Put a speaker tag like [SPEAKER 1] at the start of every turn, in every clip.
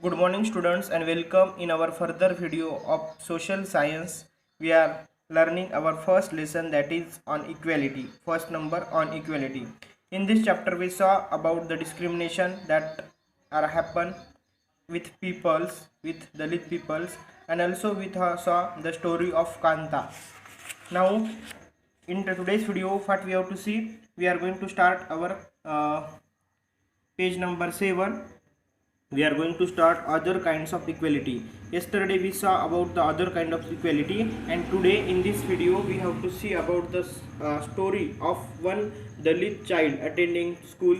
[SPEAKER 1] Good morning students and welcome in our further video of social science. We are learning our first lesson, that is on equality. First number on equality. In this chapter we saw about the discrimination that are happen with peoples, with Dalit peoples, and also we saw the story of Kanta. Now in today's video what we have to see, we are going to start our page number 7. We are going to start other kinds of equality. Yesterday we saw about the other kind of equality, and today in this video we have to see about the story of one Dalit child attending school.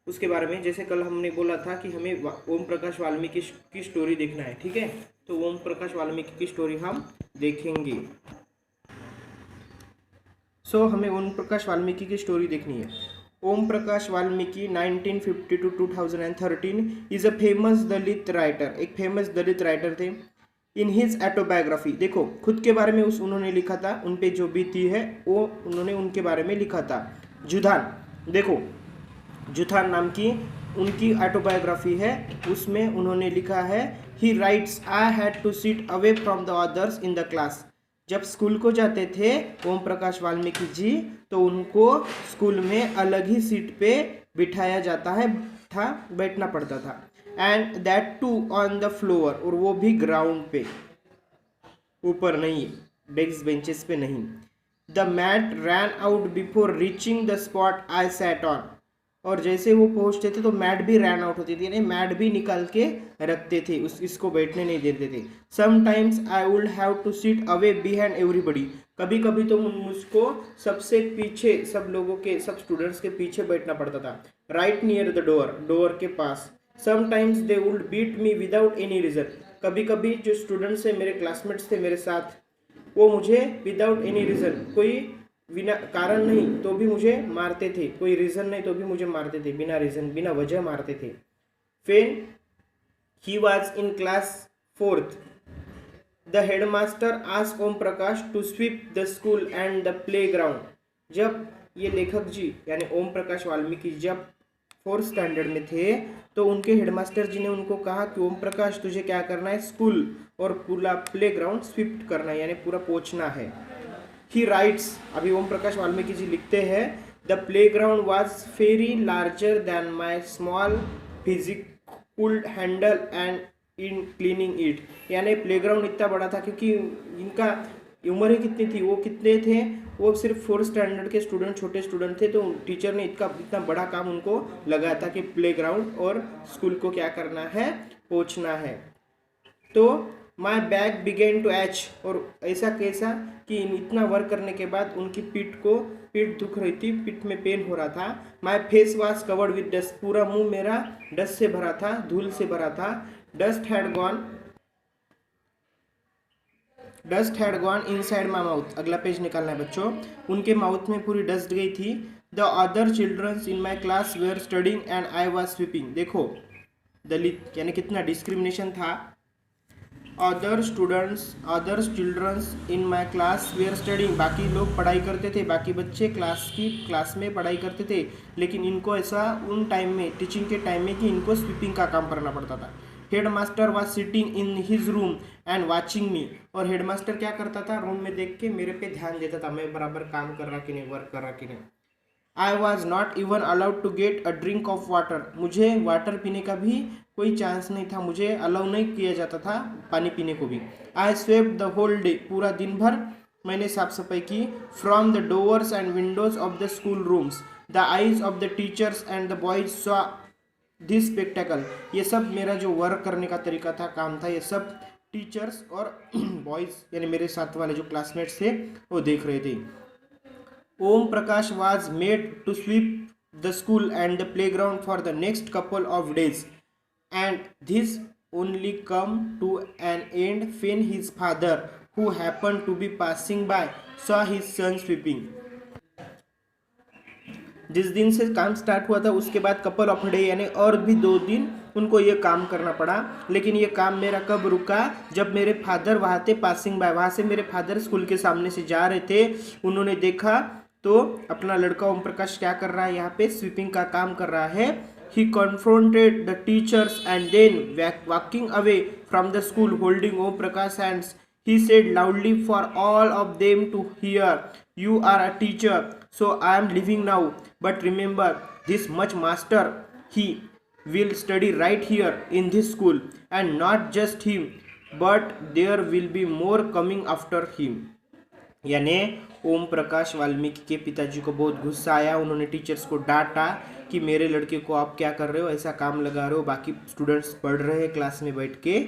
[SPEAKER 1] उसके बारे में, जैसे कल हमने बोला था कि हमें ओम प्रकाश वाल्मीकि की स्टोरी देखना है, ठीक है। तो ओम प्रकाश वाल्मीकि की स्टोरी हम देखेंगे। हमें ओम प्रकाश वाल्मीकि की स्टोरी देखनी है। Om Prakash Valmiki 1950 to 2013 is a famous Dalit writer, एक फेमस दलित राइटर थे। इन हिज ऑटोबायोग्राफी, देखो खुद के बारे में उन्होंने लिखा था, उन पे जो बीती है वो उन्होंने उनके बारे में लिखा था। जुधान, देखो जुधान नाम की उनकी ऑटोबायोग्राफी है, उसमें उन्होंने लिखा है he writes I had to sit away from the others in the class. जब स्कूल को जाते थे ओम प्रकाश वाल्मीकि जी, तो उनको स्कूल में अलग ही सीट पे बिठाया जाता है था, बैठना पड़ता था। And that too on the floor, और वो भी ग्राउंड पे, ऊपर नहीं, डेस्क बेंचेस पे नहीं। The mat ran out before reaching the spot I sat on, और जैसे वो पहुंचते थे तो मैट भी रैन आउट होती थी, यानी मैट भी निकाल के रखते थे, इसको बैठने नहीं देते थे। Sometimes I would have to sit away behind everybody, कभी कभी तो मुझको सबसे पीछे, सब लोगों के, सब स्टूडेंट्स के पीछे बैठना पड़ता था। Right near the door, door के पास। Sometimes they would beat me without any reason, कभी कभी जो स्टूडेंट्स है, मेरे क्लासमेट्स थे मेरे साथ, वो मुझे विदाउट एनी रीज़न, कोई बिना कारण नहीं तो भी मुझे मारते थे, कोई रीज़न नहीं तो भी मुझे मारते थे, बिना रीज़न, बिना वजह मारते थे। When he was in class 4th, the headmaster asked Om Prakash to sweep the school and the playground। जब ये लेखक जी यानी ओम प्रकाश वाल्मीकि जब 4th स्टैंडर्ड में थे, तो उनके हेडमास्टर जी ने उनको कहा कि ओम प्रकाश तुझे क्या करना है, स्कूल और पूरा प्लेग्राउंड स्वीप करना है, यानी पूरा पोंछना है। ही राइट्स, अभी ओम प्रकाश वाल्मीकि जी लिखते हैं, the playground was very larger than my small physique could handle and in cleaning it, यानी प्ले ग्राउंड इतना बड़ा था क्योंकि इनका उम्र ही कितनी थी, वो कितने थे, वो सिर्फ 4th स्टैंडर्ड के स्टूडेंट, छोटे स्टूडेंट थे, तो टीचर ने इतना बड़ा काम उनको लगाया था कि प्ले ग्राउंड और स्कूल को क्या करना है, पोंछना है। तो my back began to ache, और ऐसा कैसा कि इतना वर्क करने के बाद उनकी पीठ दुख रही थी, पीठ में पेन हो रहा था। My face was covered with dust, पूरा मुंह मेरा डस्ट से भरा था, धूल से भरा था। Dust had gone inside my mouth, अगला पेज निकालना है बच्चों। उनके माउथ में पूरी डस्ट गई थी। The other childrens in my class were studying and I was sweeping, देखो दलित यानी कितना डिस्क्रिमिनेशन था। Other childrens in my class were studying, बाकी लोग पढ़ाई करते थे, बाकी बच्चे क्लास में पढ़ाई करते थे, लेकिन इनको ऐसा उन टाइम में, टीचिंग के टाइम में, कि इनको स्वीपिंग का काम करना पड़ता था। Head master was sitting in his room and watching मी, और हेड मास्टर क्या करता था, रूम में देख के मेरे पे ध्यान देता था, मैं बराबर काम कर रहा कि नहीं, वर्क कर रहा कि नहीं। I was not even allowed to get a drink of water, मुझे वाटर पीने का भी कोई चांस नहीं था, मुझे अलाउ नहीं किया जाता था पानी पीने को भी। आई स्वेप्ड द होल डे, पूरा दिन भर मैंने साफ सफाई की। From the doors and Windows of the school rooms the eyes of the teachers and the boys saw this spectacle, ये सब मेरा जो वर्क करने का तरीका था, काम था, ये सब टीचर्स और बॉयज यानी मेरे साथ वाले जो क्लासमेट्स थे वो देख रहे थे। Om Prakash was made to sweep the school and the playground for the next couple of days, and this only come to an end when his father, who happened to be passing by, saw his son sweeping। जिस दिन से काम start हुआ था उसके बाद couple of day यानी और भी 2 दिन उनको ये काम करना पड़ा, लेकिन ये काम मेरा कब रुका, जब मेरे फादर वहाँ थे, पासिंग बाय, वहाँ से मेरे फादर स्कूल के सामने से जा रहे थे, उन्होंने देखा तो अपना लड़का ओम प्रकाश क्या कर रहा है, यहाँ पे स्वीपिंग का काम कर रहा है। he confronted the teachers and then walking away from the school holding Om Prakash's hands, he said loudly for all of them to hear, "You are a teacher, so I am leaving now. But remember this much, master. He will study right here in this school, and not just him, but there will be more coming after him." यानी ओम प्रकाश वाल्मीकि के पिताजी को बहुत गुस्सा आया। उन्होंने teachers को डांटा कि मेरे लड़के को आप क्या कर रहे हो, ऐसा काम लगा रहे हो, बाकी स्टूडेंट्स पढ़ रहे हैं क्लास में बैठ के।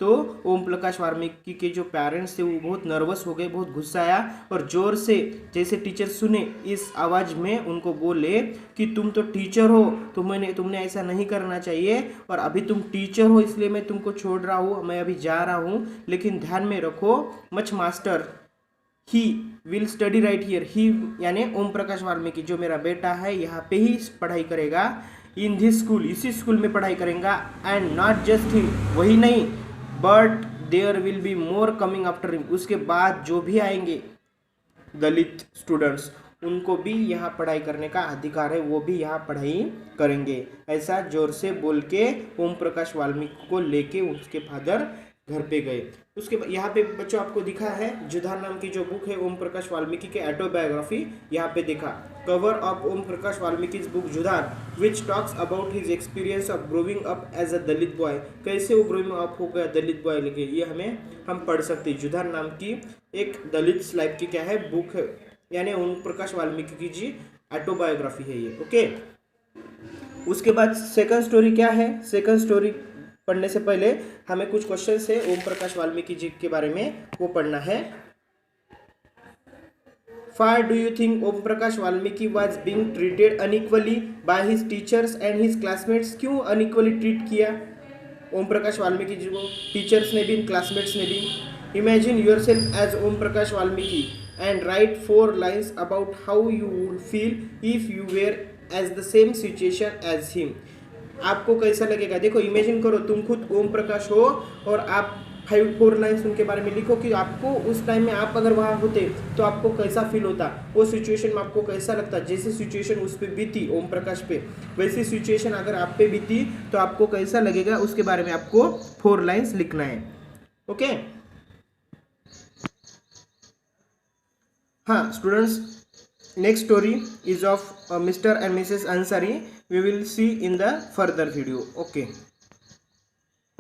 [SPEAKER 1] तो ओम प्रकाश वाल्मीकि के जो पेरेंट्स थे वो बहुत नर्वस हो गए, बहुत गुस्सा आया और ज़ोर से जैसे टीचर सुने इस आवाज़ में उनको बोले कि तुम तो टीचर हो, तुमने ऐसा नहीं करना चाहिए, और अभी तुम टीचर हो इसलिए मैं तुमको छोड़ रहा हूँ, मैं अभी जा रहा हूँ, लेकिन ध्यान में रखो much master, he will study right here. He यानी ओम प्रकाश वाल्मीकि जो मेरा बेटा है यहाँ पे ही पढ़ाई करेगा, इन दिस स्कूल, इसी स्कूल में पढ़ाई करेगा, एंड नॉट जस्ट हिम, वही नहीं, but there will be more coming after him, उसके बाद जो भी आएंगे दलित स्टूडेंट्स उनको भी यहाँ पढ़ाई करने का अधिकार है, वो भी यहाँ पढ़ाई करेंगे। ऐसा जोर से बोल के ओम प्रकाश वाल्मीकि को लेके उसके फादर घर पे गए। उसके बाद यहाँ पे बच्चों आपको दिखा है जुधार नाम की जो बुक है ओम प्रकाश वाल्मीकि के ऑटोबायोग्राफी, यहाँ पे देखा cover of Om Prakash Valmiki book Joothan which talks about his experience of growing up as a Dalit boy, कैसे वो ग्रोविंग अप हो गया दलित बॉय लेके, ये हम पढ़ सकते हैं। जुधार नाम की एक दलित लाइफ की क्या है बुक है, यानी ओम प्रकाश वाल्मीकि की जी ऑटोबायोग्राफी है ये। ओके, उसके बाद सेकंड स्टोरी क्या है, सेकंड स्टोरी पढ़ने से पहले हमें कुछ क्वेश्चन है ओम प्रकाश वाल्मीकि जी के बारे में वो पढ़ना है। Why do you think Om Prakash Valmiki was being treated unequally by his teachers and his classmates? क्यों unequally treat किया ओम प्रकाश वाल्मीकि जी को टीचर्स ने भी क्लासमेट्स ने भी? Imagine yourself as Om Prakash Valmiki and write 4 lines about how you would feel if you were as the same situation as him. आपको कैसा लगेगा? देखो इमेजिन करो तुम खुद ओम प्रकाश हो और आप 4 लाइन्स उनके बारे में लिखो कि आपको उस टाइम में आप अगर वहाँ होते तो आपको कैसा फील होता, वो सिचुएशन में आपको कैसा लगता। जैसे सिचुएशन उस पर बीती ओम प्रकाश पे, वैसी सिचुएशन अगर आप पे बीती तो आपको कैसा लगेगा, उसके बारे में आपको 4 लाइन्स लिखना है। ओके, हाँ students, next story is of Mr. and Mrs. Ansari. We will see in the further video. Okay.